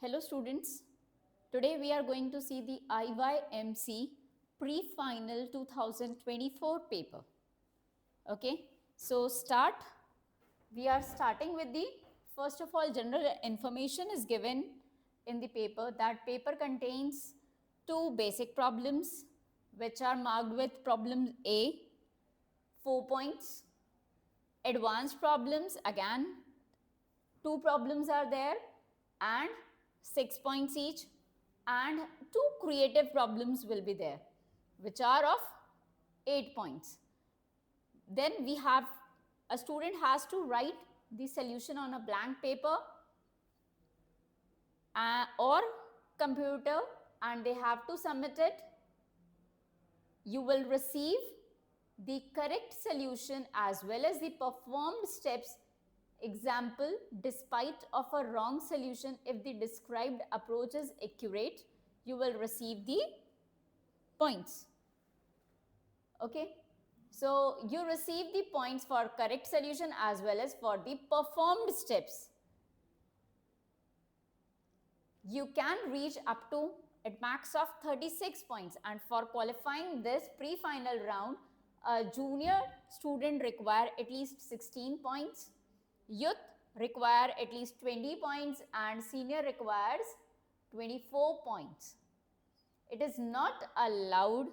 Hello students, today we are going to see the IYMC Pre-Final 2024 paper. Okay, so we are starting with the, first of all, general information is given in the paper. That paper contains two basic problems which are marked with problem A, 4 points. Advanced problems, again, two problems are there and 6 points each, and two creative problems will be there which are of 8 points. Then we have, a student has to write the solution on a blank paper or computer and they have to submit it. You will receive the correct solution as well as the performed steps. Example, despite of a wrong solution, if the described approach is accurate, you will receive the points. Okay, so you receive the points for correct solution as well as for the performed steps. You can reach up to a max of 36 points, and for qualifying this pre-final round, a junior student require at least 16 points. Youth require at least 20 points and senior requires 24 points. It is not allowed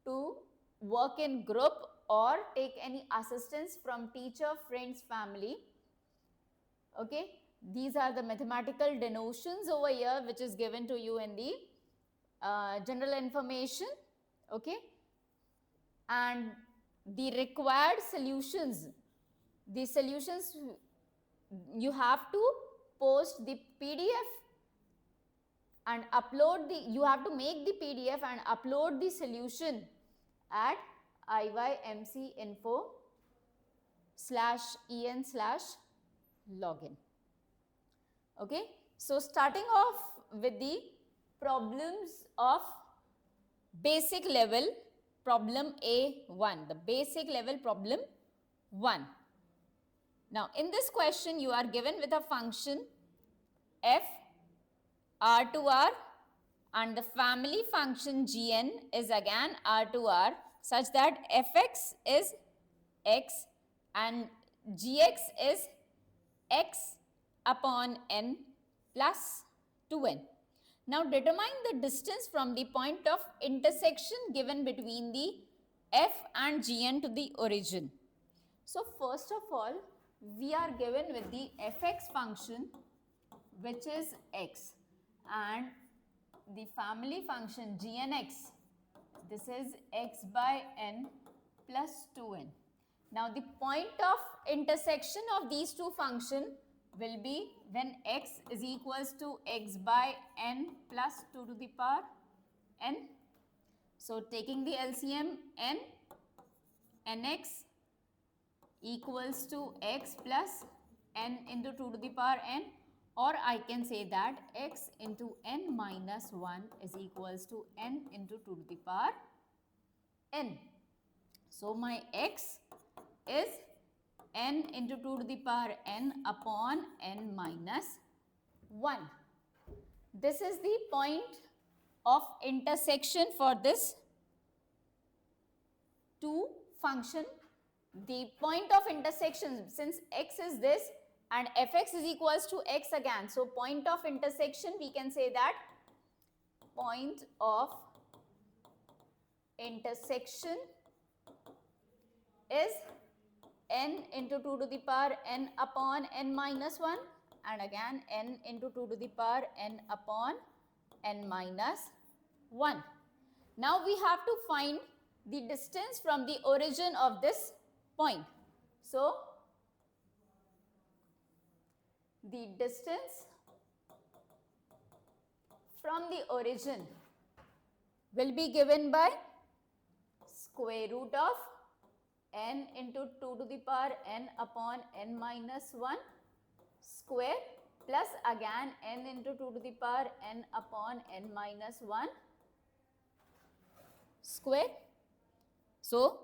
to work in group or take any assistance from teacher, friends, family. Okay, these are the mathematical denotions over here which is given to you in the general information. Okay, and the required solutions, the solutions, you have to post the PDF and upload the, you have to make the PDF and upload the solution at IYMC-info/en/login. Okay, so starting off with the problems of basic level, problem A1, the basic level problem 1. Now, in this question, you are given with a function f r to r and the family function gn is again r to r, such that fx is x and gx is x upon n plus 2n. Now, determine the distance from the point of intersection given between the f and gn to the origin. So, first of all, we are given with the fx function which is x and the family function gnx, this is x by n plus 2n. Now, the point of intersection of these two functions will be when x is equals to x by n plus 2 to the power n. So, taking the LCM, nx equals to x plus n into 2 to the power n, or I can say that x into n minus 1 is equals to n into 2 to the power n. So, my x is n into 2 to the power n upon n minus 1. This is the point of intersection for this two function. The point of intersection, since x is this and fx is equals to x again, so point of intersection, we can say that point of intersection is n into 2 to the power n upon n minus 1 and again n into 2 to the power n upon n minus 1. Now, we have to find the distance from the origin of this point. So, the distance from the origin will be given by square root of n into 2 to the power n upon n minus 1 square plus again n into 2 to the power n upon n minus 1 square. So,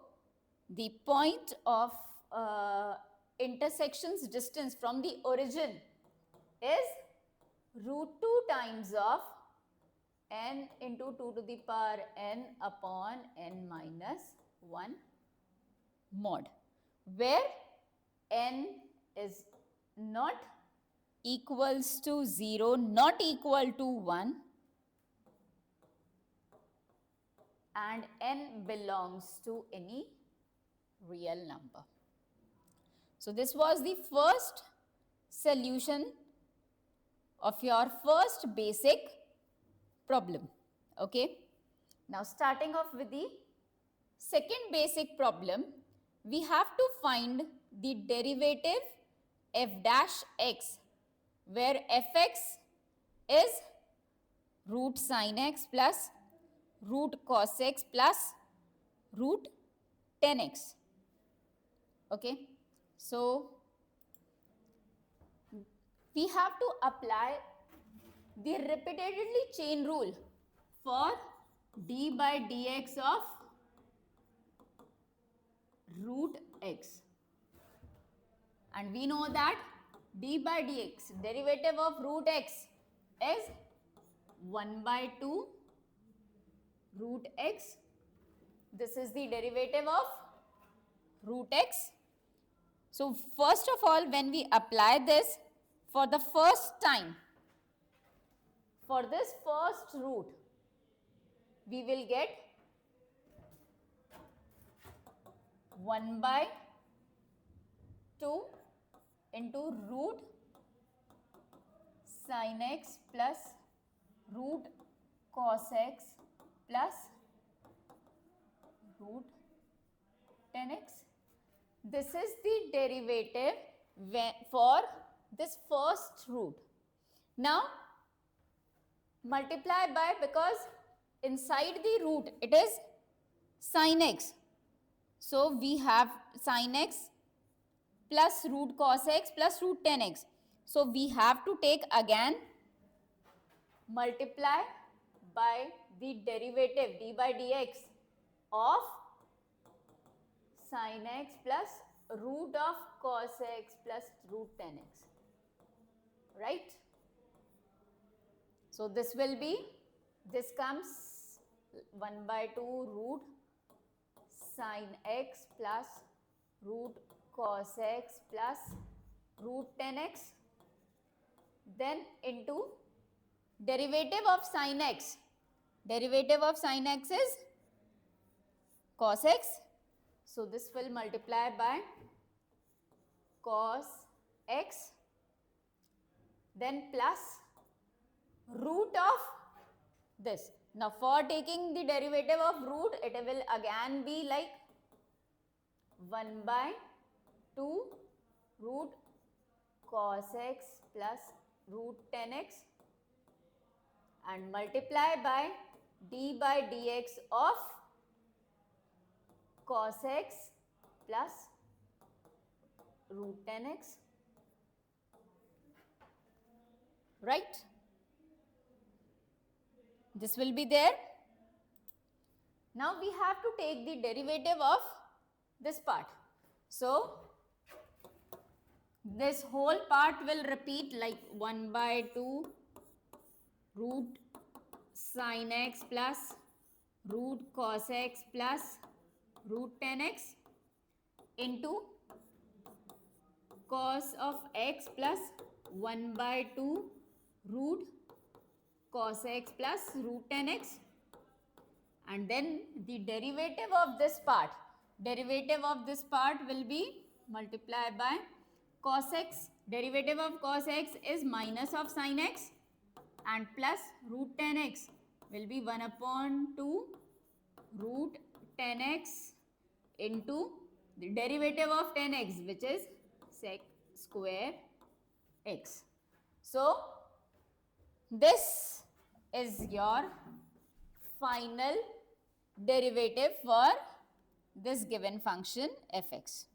the point of intersection's distance from the origin is root 2 times of n into 2 to the power n upon n minus 1 mod, where n is not equals to 0, not equal to 1, and n belongs to any real number. So this was the first solution of your first basic problem. Okay. Now starting off with the second basic problem, we have to find the derivative f dash x, where fx is root sin x plus root cos x plus root 10x. Okay. So we have to apply the repeatedly chain rule for d by dx of root x. And we know that d by dx, derivative of root x, is 1 by 2 root x. This is the derivative of root x. So first of all, when we apply this for the first time, for this first root, we will get 1 by 2 into root sin x plus root cos x plus root 10x. This is the derivative for this first root. Now multiply by, because inside the root it is sin x. So we have sin x plus root cos x plus root 10x. So we have to take again multiply by the derivative d by dx of sin x plus root of cos x plus root 10x. Right? So this will be, this comes 1 by 2 root sin x plus root cos x plus root 10x, then into derivative of sin x. Derivative of sin x is cos x. So this will multiply by cos x, then plus root of this. Now for taking the derivative of root, it will again be like 1 by 2 root cos x plus root 10x and multiply by d by dx of cos x plus root 10x. Right? This will be there. Now we have to take the derivative of this part. So this whole part will repeat like 1 by 2 root sin x plus root cos x plus root 10x into cos of x plus 1 by 2 root cos x plus root 10x, and then the derivative of this part will be multiplied by cos x. Derivative of cos x is minus of sin x, and plus root 10x will be 1 upon 2 root 10x into the derivative of 10x, which is sec square x. So this is your final derivative for this given function fx.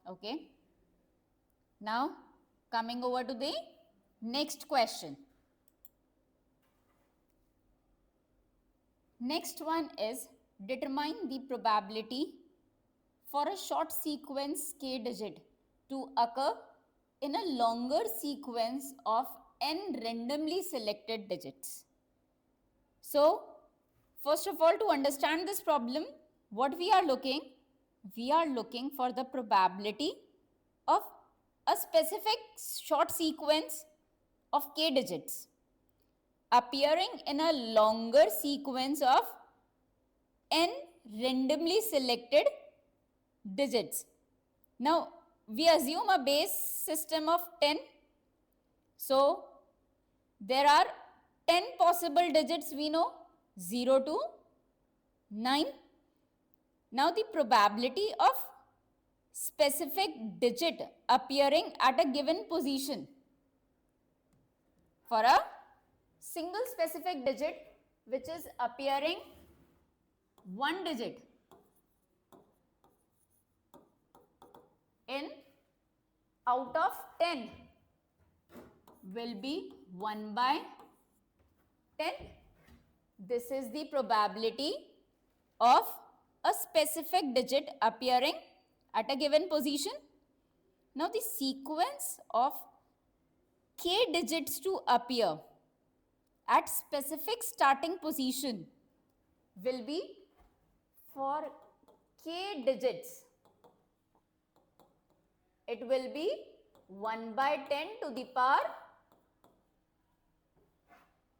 Okay. Now coming over to the next question. Next one is determine the probability for a short sequence k digit to occur in a longer sequence of n randomly selected digits. So, first of all, to understand this problem, what we are looking for the probability of a specific short sequence of k digits appearing in a longer sequence of n randomly selected digits. Now, we assume a base system of 10. So, there are 10 possible digits we know, 0 to 9. Now, the probability of specific digit appearing at a given position for a single specific digit which is appearing one digit in out of 10 will be 1 by 10. This is the probability of a specific digit appearing at a given position. Now the sequence of k digits to appear at specific starting position will be for k digits. It will be 1 by 10 to the power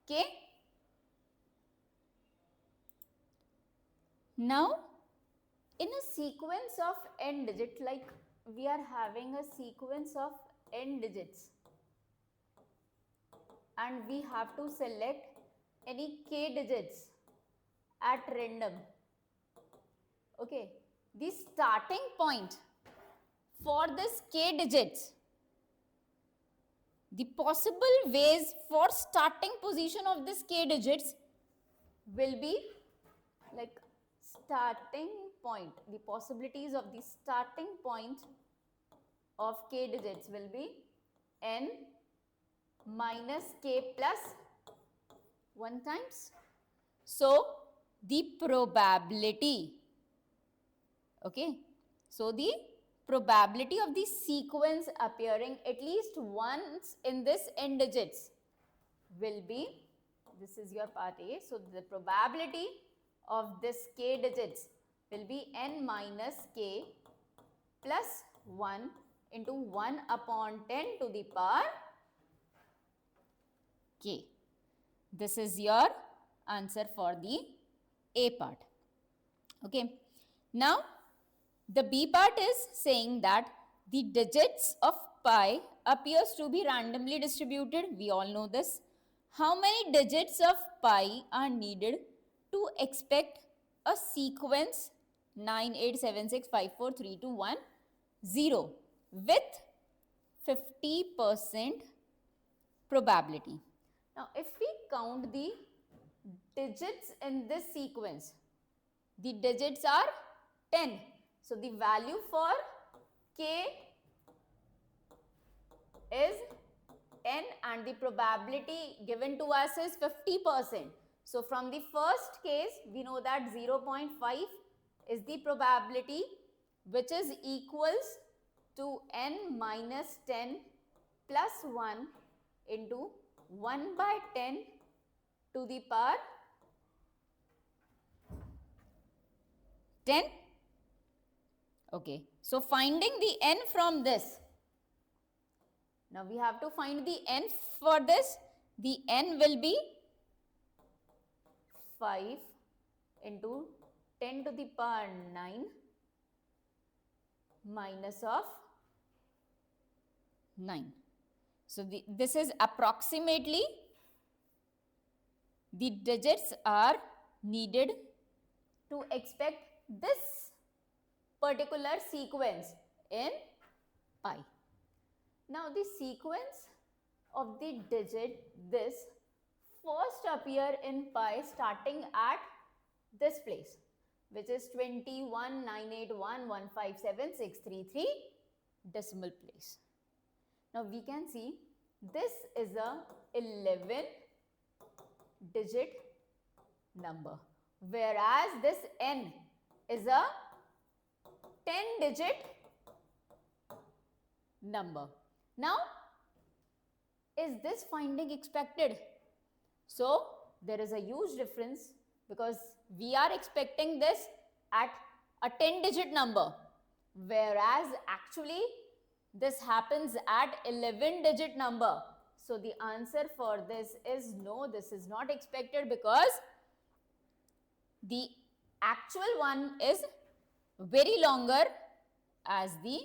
k. Now, in a sequence of n digits, like we are having a sequence of n digits and we have to select any k digits at random. Okay, the starting point for this k digits, the possible ways for starting position of this k digits will be like starting point. The possibilities of the starting point of k digits will be n minus k plus 1 times. So, the probability, okay, so the probability of the sequence appearing at least once in this n digits will be, this is your part A, so the probability of this k digits will be n minus k plus 1 into 1 upon 10 to the power k. This is your answer for the A part. Okay. Now, the B part is saying that the digits of pi appears to be randomly distributed. We all know this. How many digits of pi are needed to expect a sequence 9, 8, 7, 6, 5, 4, 3, 2, 1, 0 with 50% probability? Now, if we count the digits in this sequence, the digits are 10. So, the value for k is 10 and the probability given to us is 50%. So, from the first case, we know that 0.5 is the probability which is equals to n minus 10 plus 1 into 1 by 10 to the power 10. Okay. So, finding the n from this. Now, we have to find the n for this. The n will be 5 into 10 to the power 9 minus of 9. So, this is approximately the digits are needed to expect this particular sequence in pi. Now, the sequence of the digit this first appear in pi starting at this place, which is 21,981,157,633 decimal place. Now, we can see this is a 11 digit number, whereas this n is a 10 digit number. Now, is this finding expected? So there is a huge difference because we are expecting this at a 10-digit number, whereas actually this happens at 11-digit number. So the answer for this is no, this is not expected because the actual one is very longer as the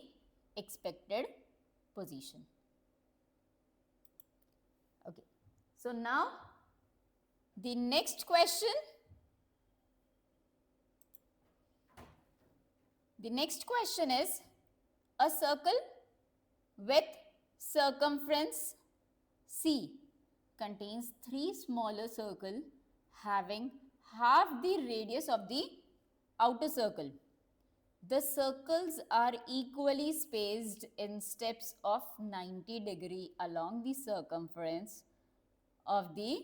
expected position. Okay, so now the next question. The next question is a circle with circumference C contains 3 smaller circles having half the radius of the outer circle. The circles are equally spaced in steps of 90 degrees along the circumference of the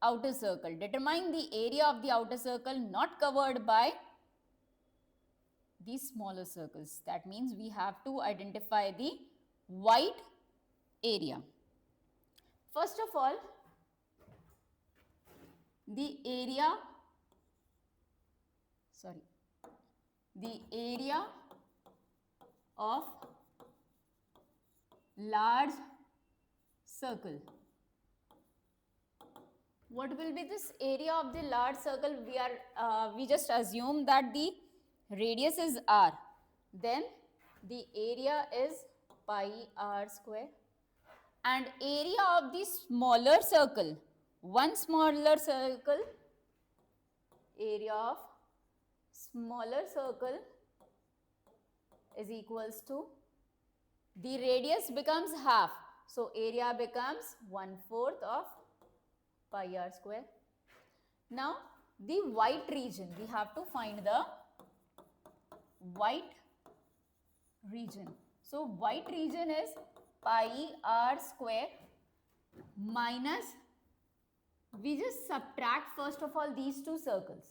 outer circle. Determine the area of the outer circle not covered by these smaller circles. That means we have to identify the white area. First of all, the area of large circle. What will be this area of the large circle? We just assume that the radius is r. Then the area is pi r square. And area of the smaller circle, one smaller circle, area of smaller circle is equals to, the radius becomes half. So area becomes 1/4 of pi r square. Now the white region, we have to find the white region. So white region is pi r square minus, we just subtract first of all these two circles.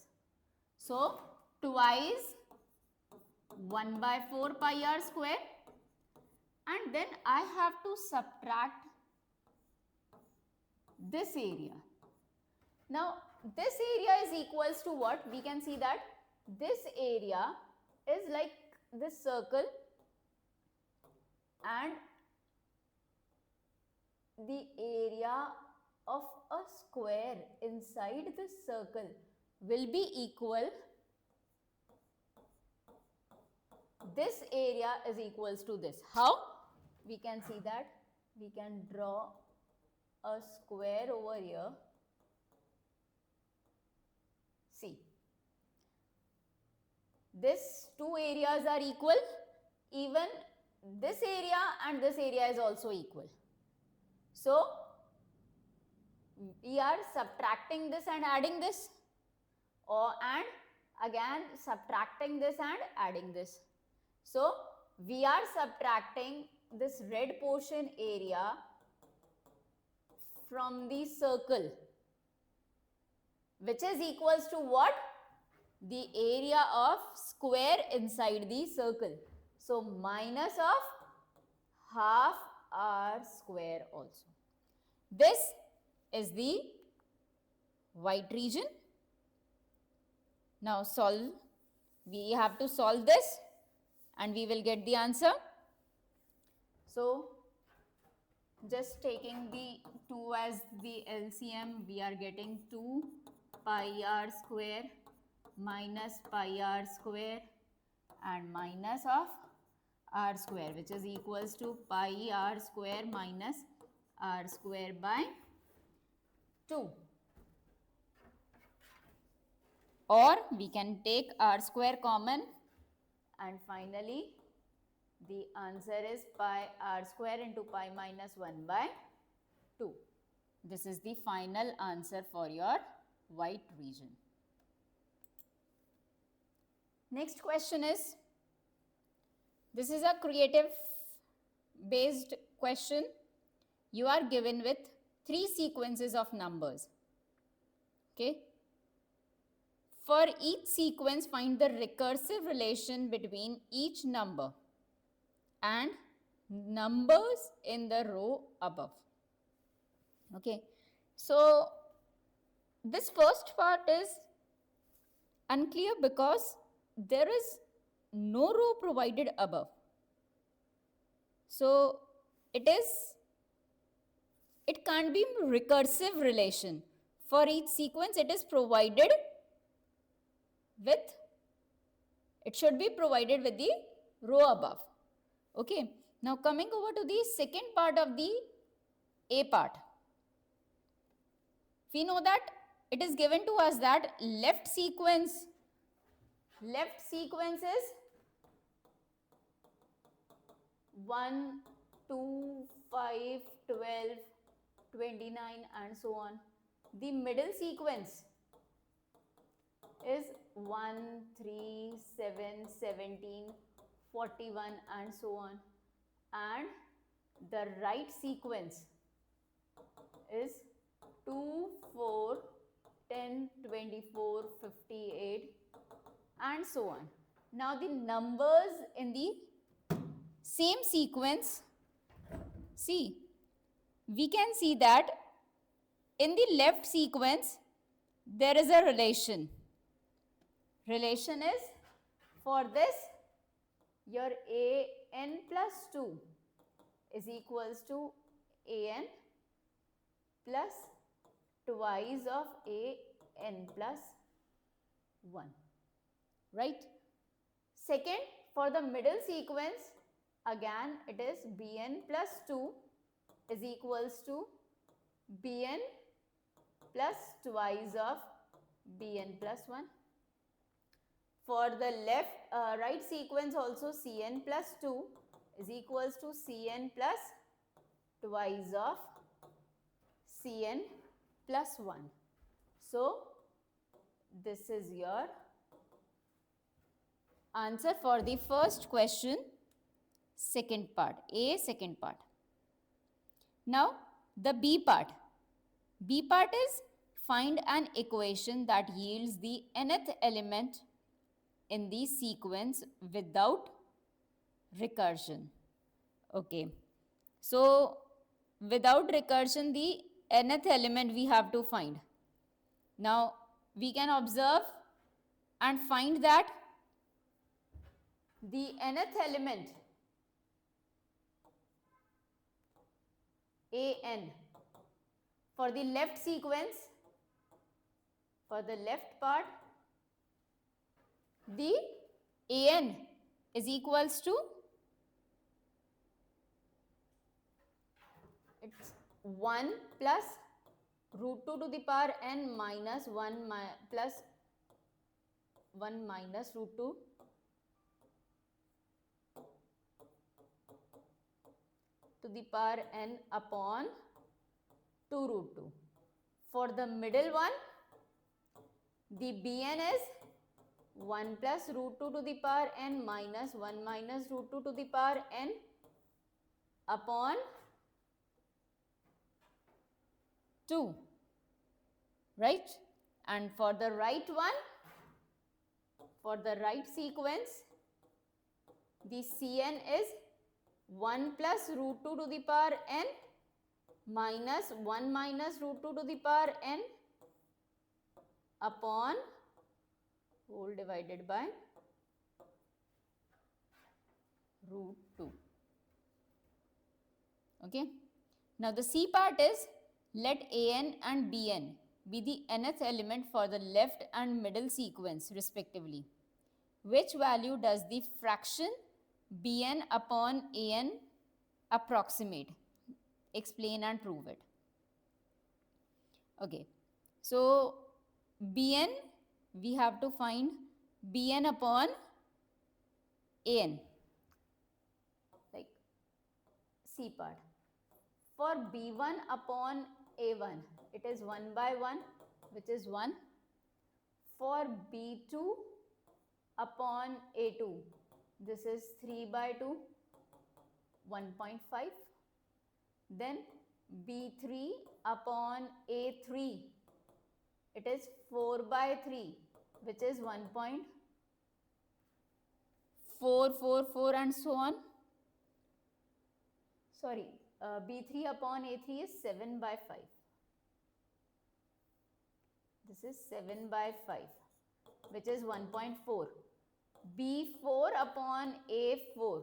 So twice 1/4 pi r square, and then I have to subtract this area. Now this area is equals to what? We can see that this area is like this circle, and the area of a square inside this circle will be equal, this area is equals to this. How? We can see that we can draw a square over here. See, these two areas are equal, even this area and this area is also equal. So we are subtracting this and adding this, and again subtracting this and adding this. So we are subtracting this red portion area from the circle, which is equals to what? The area of square inside the circle. So minus of half r square also. This is the white region. Now solve. We have to solve this and we will get the answer. So just taking the 2 as the LCM, we are getting 2 pi r square minus pi r square and minus of r square, which is equals to pi r square minus r square by 2. Or we can take r square common, and finally the answer is pi r square into pi minus 1 by 2. This is the final answer for your white region. Next question is, this is a creative based question. You are given with 3 sequences of numbers. Okay. For each sequence, find the recursive relation between each number and numbers in the row above. Okay, so this first part is unclear because there is no row provided above. So it can't be recursive relation. For each sequence it is provided with, it should be provided with the row above. Okay, now coming over to the second part of the A part. We know that it is given to us that left sequence is 1, 2, 5, 12, 29 and so on. The middle sequence is 1, 3, 7, 17, 41 and so on. And the right sequence is 2, 4, 10, 24, 58 and so on. Now the numbers in the same sequence, see, we can see that in the left sequence there is a relation. Relation is, for this, your an plus 2 is equals to an plus twice of an plus 1, right? Second, for the middle sequence, again it is bn plus 2 is equals to bn plus twice of bn plus 1. For the right sequence also, cn plus 2 is equals to cn plus twice of cn plus 1. So this is your answer for the first question, second part, A second part. Now the B part. B part is find an equation that yields the nth element in the sequence without recursion. Okay, so without recursion the nth element we have to find. Now we can observe and find that the nth element an for the left sequence, for the left part, the an is equals to, it's 1 plus root 2 to the power n minus 1 plus 1 minus root 2 to the power n upon 2 root 2. For the middle one, the bn is 1 plus root 2 to the power n minus 1 minus root 2 to the power n upon 2, right? And for the right one, for the right sequence, the cn is 1 plus root 2 to the power n minus 1 minus root 2 to the power n upon whole divided by root 2. Okay. Now the C part is, let an and bn be the nth element for the left and middle sequence respectively. Which value does the fraction bn upon an approximate? Explain and prove it. Okay, so bn, we have to find bn upon an, like C part. For b1 upon a1, it is 1 by 1, which is 1. For b2 upon a2, this is 3 by 2, 1.5. Then b3 upon a3, it is 4 by 3, which is 1.444 and so on. Sorry, b3 upon a3 is 7 by 5. This is 7 by 5, which is 1.4. B4 upon A4,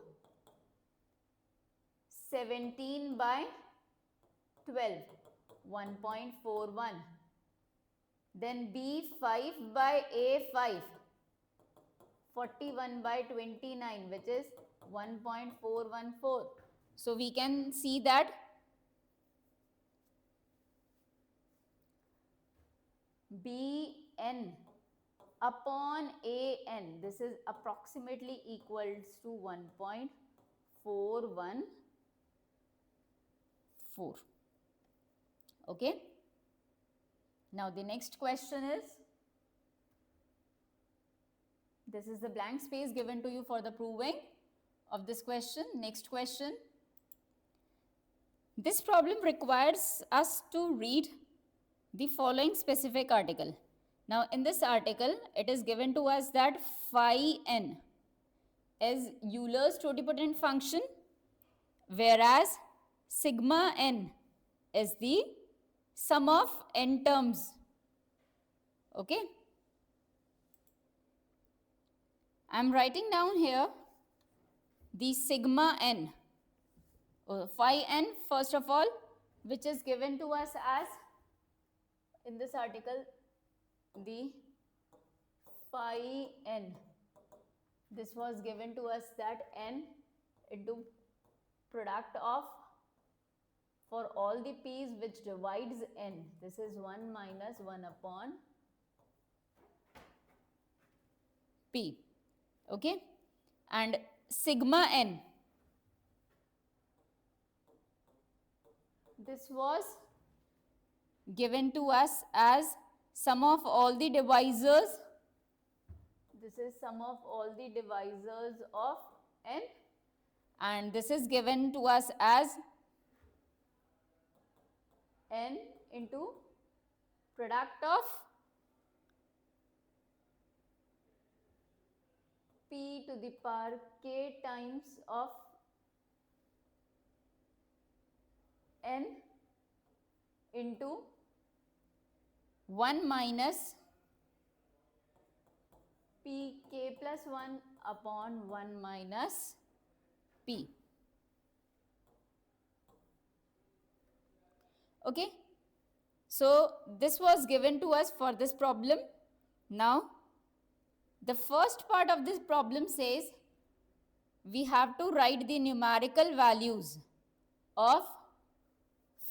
17 by 12, 1.41. Then B5 by A5, 41 by 29, which is 1.414. So we can see that Bn upon An, this is approximately equals to 1.414. Okay. Now the next question is, this is the blank space given to you for the proving of this question. Next question. This problem requires us to read the following specific article. Now in this article, it is given to us that phi n is Euler's totipotent function, whereas sigma n is the sum of n terms. Okay. I am writing down here the sigma n, phi n first of all, which is given to us as, in this article, the phi n. This was given to us that n into product of, for all the p's which divides n, this is 1 minus 1 upon p. Okay. And sigma n, this was given to us as sum of all the divisors. This is sum of all the divisors of n, and this is given to us as n into product of p to the power k times of n into 1 minus p k plus 1 upon 1 minus p. Okay. So this was given to us for this problem. Now the first part of this problem says we have to write the numerical values of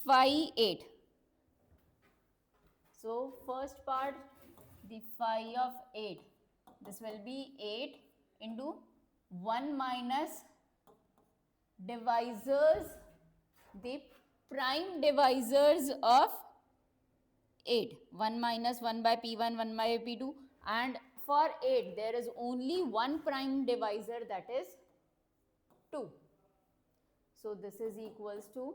phi 8. So first part, the phi of 8, this will be 8 into 1 minus divisors, the prime divisors of 8, 1 minus 1 by p1, 1 by p2, and for 8 there is only one prime divisor, that is 2. So this is equals to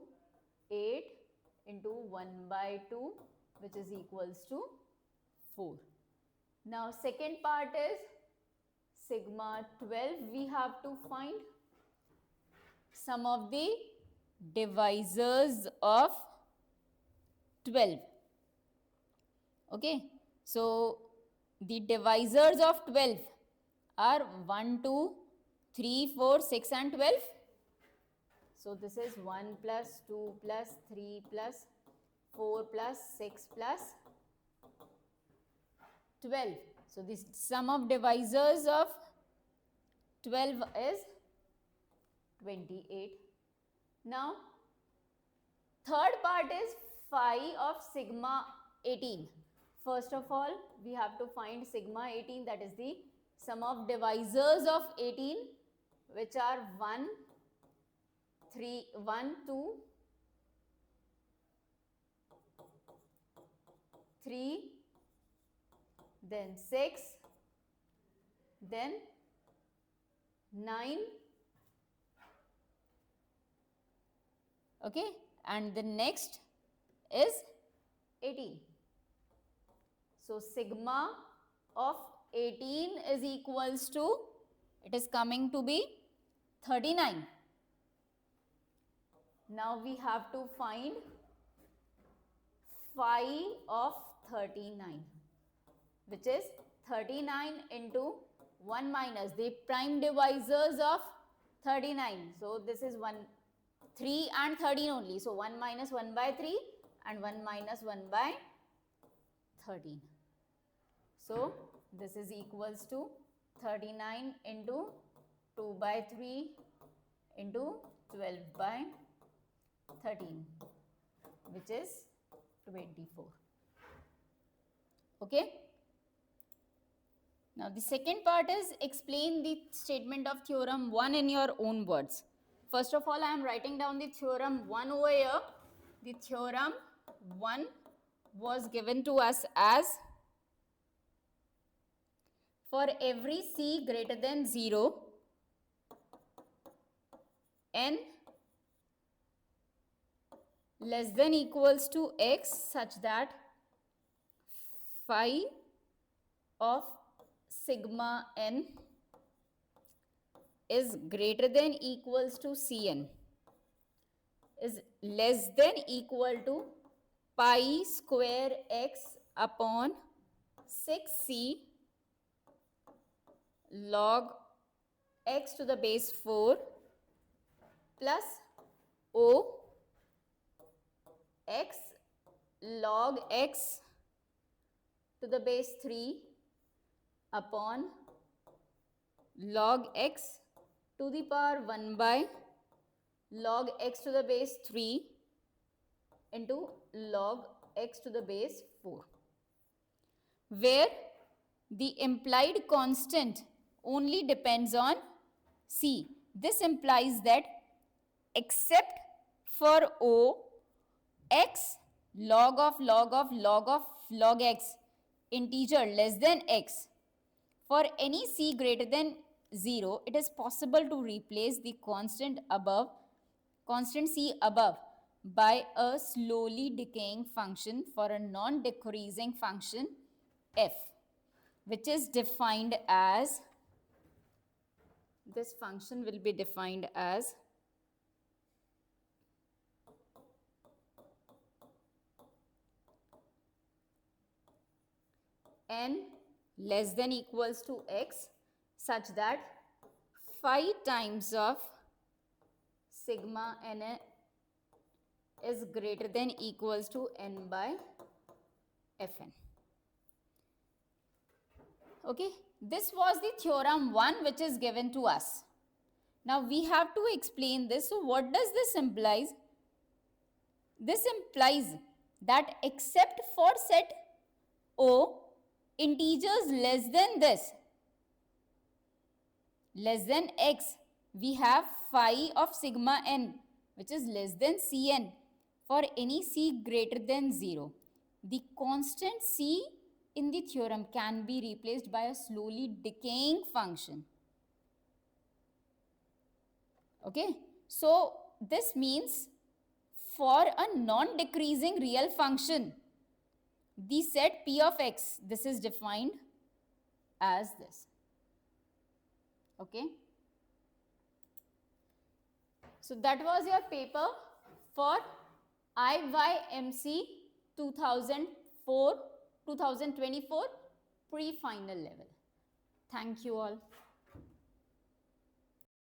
8 into 1 by 2, which is equals to 4. Now second part is sigma 12. We have to find sum of the divisors of 12. Okay. So the divisors of 12 are 1, 2, 3, 4, 6 and 12. So this is 1 plus 2 plus 3 plus 4 plus 6 plus 12. So the sum of divisors of 12 is 28. Now third part is phi of sigma 18. First of all, we have to find sigma 18, that is the sum of divisors of 18, which are 1, 3, 1, 2, 3, then 6, then 9, okay, and the next is 18. So sigma of 18 is equals to, it is coming to be 39. Now we have to find phi of 39. which is 39 into 1 minus the prime divisors of 39. So this is 1, 3 and 13 only. So 1 minus 1 by 3 and 1 minus 1 by 13. So this is equals to 39 into 2 by 3 into 12 by 13, which is 24. Okay. Now the second part is explain the statement of theorem 1 in your own words. First of all, I am writing down the theorem 1 over here. The theorem 1 was given to us as for every c greater than 0, n less than equals to x such that phi of sigma n is greater than equals to Cn is less than equal to pi square x upon 6c log x to the base 4 plus O x log x to the base 3 upon log x to the power 1 by log x to the base 3 into log x to the base 4, where the implied constant only depends on c. This implies that except for O, x log of x integer less than x, for any c greater than 0, it is possible to replace the constant c above by a slowly decaying function for a non-decreasing function f, which is defined as, this function will be defined as n less than equals to x such that phi times of sigma n is greater than equals to n by fn. Okay, this was the theorem 1 which is given to us. Now we have to explain this. So what does this implies? This implies that except for set O, integers less than this, less than x, we have phi of sigma n, which is less than Cn for any c greater than 0. The constant c in the theorem can be replaced by a slowly decaying function. Okay, so this means for a non-decreasing real function, the set p of x, this is defined as this. Okay. So that was your paper for IYMC 2024 pre-final level. Thank you all.